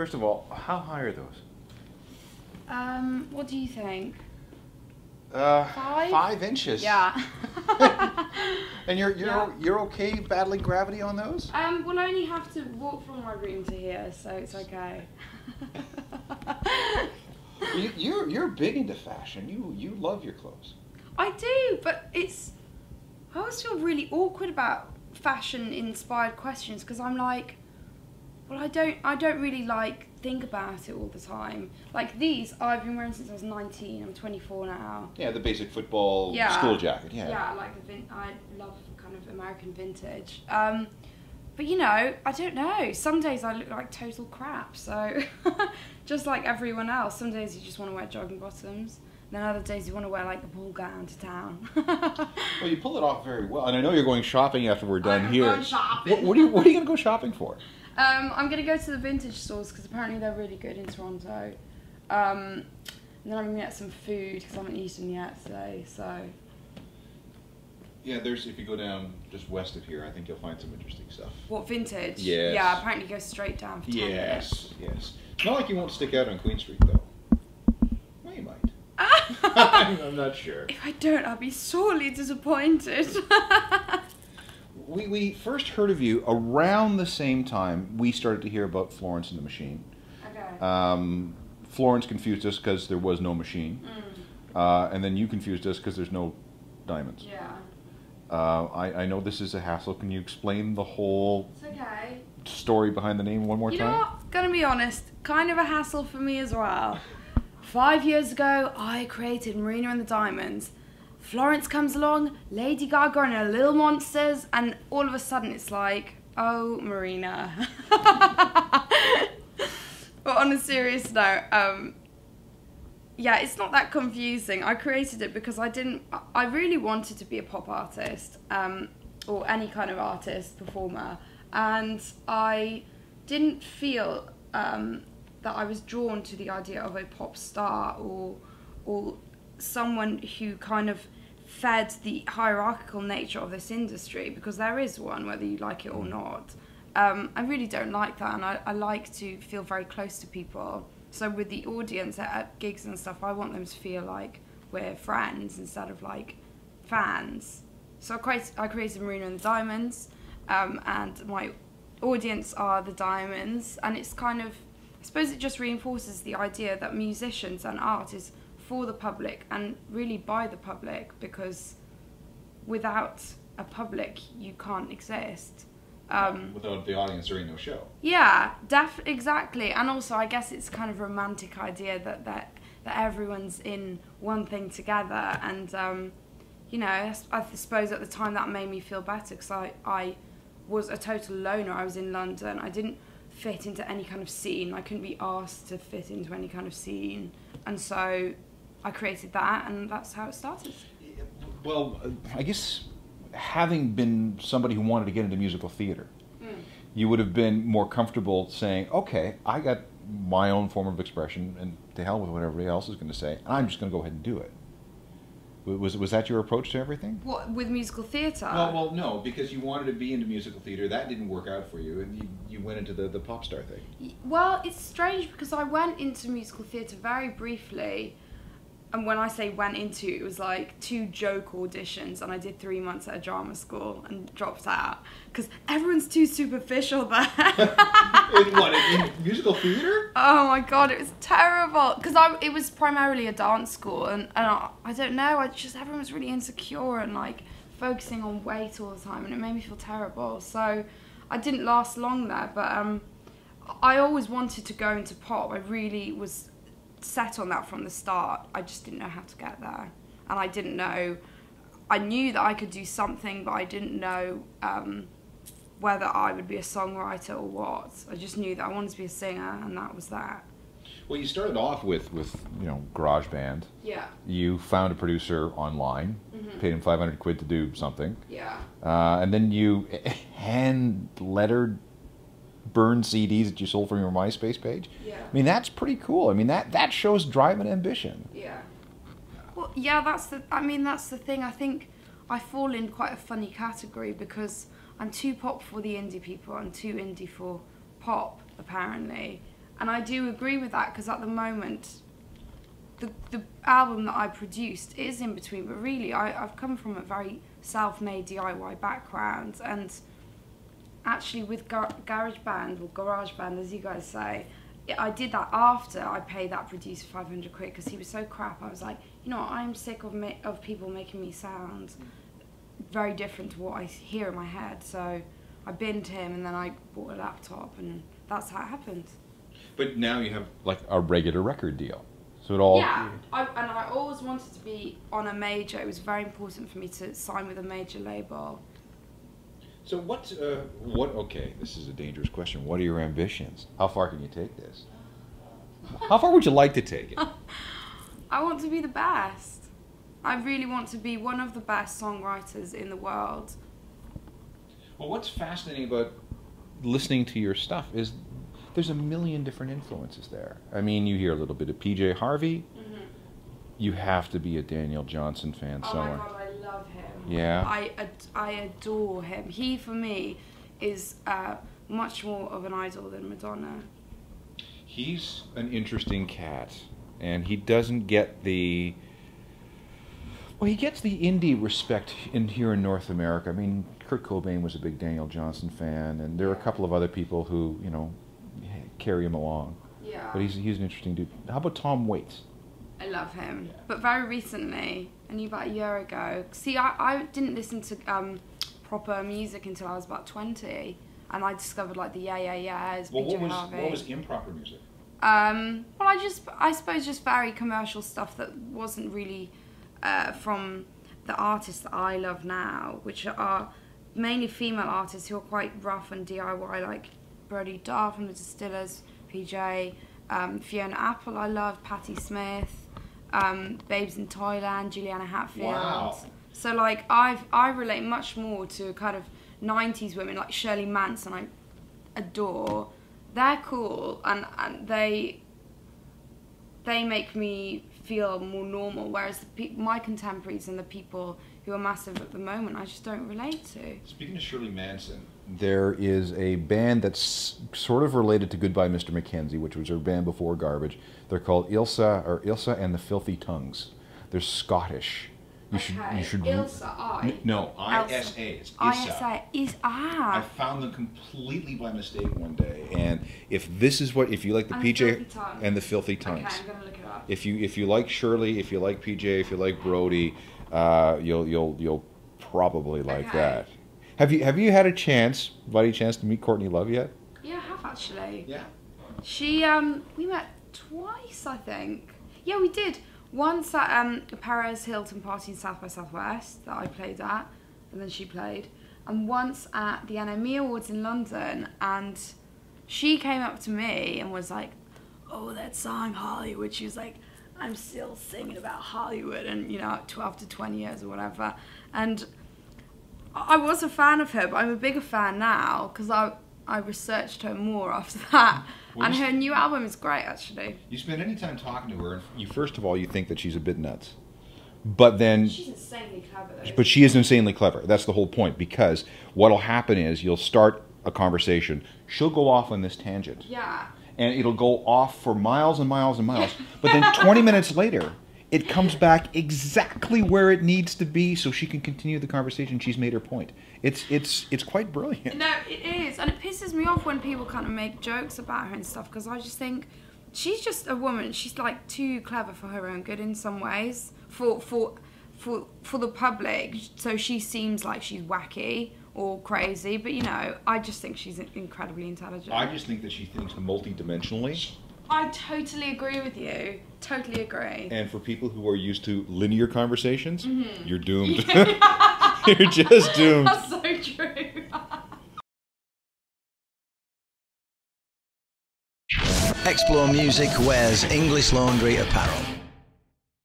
First of all, how high are those? What do you think? 5 inches. Yeah. And you're okay battling gravity on those? We'll only have to walk from my room to here, so it's okay. You're big into fashion. You love your clothes. I do, but I always feel really awkward about fashion-inspired questions because I'm like, well, I don't really think about it all the time. Like these, I've been wearing since I was 19. I'm 24 now. Yeah, the basic football school jacket. Yeah. Yeah, I like I love kind of American vintage. But you know, I don't know. Some days I look like total crap. So just like everyone else, some days you just want to wear jogging bottoms. Then other days you want to wear like a ball gown to town. Well, you pull it off very well, and I know you're going shopping after we're done I'm here. going shopping. What are you going to go shopping for? I'm going to go to the vintage stores because apparently they're really good in Toronto. And then I'm going to get some food because I haven't eaten yet today. So. Yeah, if you go down just west of here, I think you'll find some interesting stuff. What, vintage? Yes. Yeah, apparently go straight down for 10 minutes. Yes. It's not like you won't stick out on Queen Street though. Well, you might. I'm not sure. If I don't, I'll be sorely disappointed. We first heard of you around the same time we started to hear about Florence and the Machine. Okay. Florence confused us because there was no machine. And then you confused us because there's no diamonds. Yeah. I know this is a hassle. Can you explain the whole story behind the name one more time? You know what? Gonna be honest, kind of a hassle for me as well. 5 years ago, I created Marina and the Diamonds. Florence comes along, Lady Gaga and her Little Monsters, and all of a sudden it's like, oh, Marina. But on a serious note, yeah, it's not that confusing. I created it because I really wanted to be a pop artist, or any kind of artist, performer, and I didn't feel that I was drawn to the idea of a pop star or someone who kind of fed the hierarchical nature of this industry, because there is one, whether you like it or not. I really don't like that, and I like to feel very close to people. So with the audience at gigs and stuff, I want them to feel like we're friends instead of like fans. So I created Marina and the Diamonds, and my audience are the diamonds, and it's kind of, I suppose it just reinforces the idea that musicians and art is for the public and really by the public, because without a public you can't exist. Without the audience, there ain't no show. Yeah, exactly. And also I guess it's kind of a romantic idea that everyone's in one thing together, and you know, I suppose at the time that made me feel better because I was a total loner. I was in London. I didn't fit into any kind of scene. I couldn't be asked to fit into any kind of scene, and so I created that, and that's how it started. Well, I guess having been somebody who wanted to get into musical theater, you would have been more comfortable saying, okay, I got my own form of expression, and to hell with what everybody else is going to say, and I'm just going to go ahead and do it. Was that your approach to everything? What, with musical theatre? Well, no, because you wanted to be into musical theatre. That didn't work out for you, and you went into the pop star thing. Well, it's strange because I went into musical theatre very briefly, and when I say went into, it was like 2 joke auditions, and I did 3 months at a drama school and dropped out because everyone's too superficial there. in musical theatre? Oh my god, it was terrible because it was primarily a dance school, and I don't know, everyone was really insecure and like focusing on weight all the time, and it made me feel terrible. So I didn't last long there, but I always wanted to go into pop. I really was set on that from the start. I just didn't know how to get there, and I didn't know. I knew that I could do something, but I didn't know whether I would be a songwriter or what. I just knew that I wanted to be a singer, and that was that. Well, you started off with GarageBand. Yeah. You found a producer online, paid him 500 quid to do something. Yeah. And then you hand-lettered burned CDs that you sold from your MySpace page. Yeah. I mean, that's pretty cool. I mean, that shows drive and ambition. Yeah. Well, yeah, that's the thing. I think I fall in quite a funny category because I'm too pop for the indie people. I'm too indie for pop, apparently. And I do agree with that, because at the moment, the album that I produced is in between, but really I've come from a very self-made DIY background, and actually with GarageBand, or GarageBand as you guys say, I did that after I paid that producer 500 quid because he was so crap. I was like, you know what, I'm sick of people making me sound very different to what I hear in my head, so I binned him and then I bought a laptop, and that's how it happened. But now you have like a regular record deal. So it all... Yeah, and I always wanted to be on a major. It was very important for me to sign with a major label. So what, okay, this is a dangerous question. What are your ambitions? How far can you take this? How far would you like to take it? I want to be the best. I really want to be one of the best songwriters in the world. Well, what's fascinating about listening to your stuff is there's a million different influences there. I mean, you hear a little bit of PJ Harvey. Mm-hmm. You have to be a Daniel Johnston fan somewhere. Oh my God, I love him. Yeah. I adore him. He, for me, is much more of an idol than Madonna. He's an interesting cat, and he doesn't get the... Well, he gets the indie respect here in North America. I mean, Kurt Cobain was a big Daniel Johnston fan, and there are a couple of other people who, you know, carry him along. Yeah. But he's an interesting dude. How about Tom Waits? I love him. Yeah. But very recently, only about a year ago, see, I didn't listen to proper music until I was about 20, and I discovered like the Yeah Yeahs, PJ Harvey. What was improper music? Well, I suppose just very commercial stuff that wasn't really from the artists that I love now, which are mainly female artists who are quite rough and DIY, like Brody Dahl from the Distillers, PJ, Fiona Apple I love, Patti Smith, Babes in Toyland, Juliana Hatfield. Wow. So like I relate much more to kind of 90s women like Shirley Manson, I adore. They're cool, and they make me feel more normal, whereas my contemporaries and the people who are massive at the moment, I just don't relate to. Speaking of Shirley Manson, there is a band that's sort of related to Goodbye Mr. Mackenzie, which was her band before Garbage. They're called Ilsa and the Filthy Tongues. They're Scottish. You should. Ilsa, No, ISA. It's Issa. Issa. I found them completely by mistake one day, and if you like the PJ and the Filthy Tongues. Okay, I'm gonna look it up. If you like Shirley, if you like PJ, if you like Brody, you'll probably like that. Have you had a chance, by any chance, to meet Courtney Love yet? Yeah, I have actually. Yeah. She we met twice, I think. Yeah, we did. Once at a Perez Hilton party in South by Southwest that I played at, and then she played, and once at the NME Awards in London, and she came up to me and was like, "Oh, that song Hollywood." She was like, "I'm still singing about Hollywood," and you know, 12 to 20 years or whatever. And I was a fan of her, but I'm a bigger fan now because I researched her more after that. Well, and her new album is great, actually. You spend any time talking to her, and first of all, you think that she's a bit nuts. But then... She's insanely clever, though. But she is insanely clever. That's the whole point, because what'll happen is you'll start a conversation. She'll go off on this tangent. Yeah. And it'll go off for miles and miles and miles. But then 20 minutes later, it comes back exactly where it needs to be so she can continue the conversation. She's made her point. It's quite brilliant. No, it is. And it pisses me off when people kind of make jokes about her and stuff, because I just think she's just a woman. She's like too clever for her own good in some ways, for the public. So she seems like she's wacky or crazy, but you know, I just think she's incredibly intelligent. I just think that she thinks multi-dimensionally. I totally agree with you. Totally agree. And for people who are used to linear conversations, you're doomed. You're just doomed. That's so true. Explore Music wears English Laundry apparel.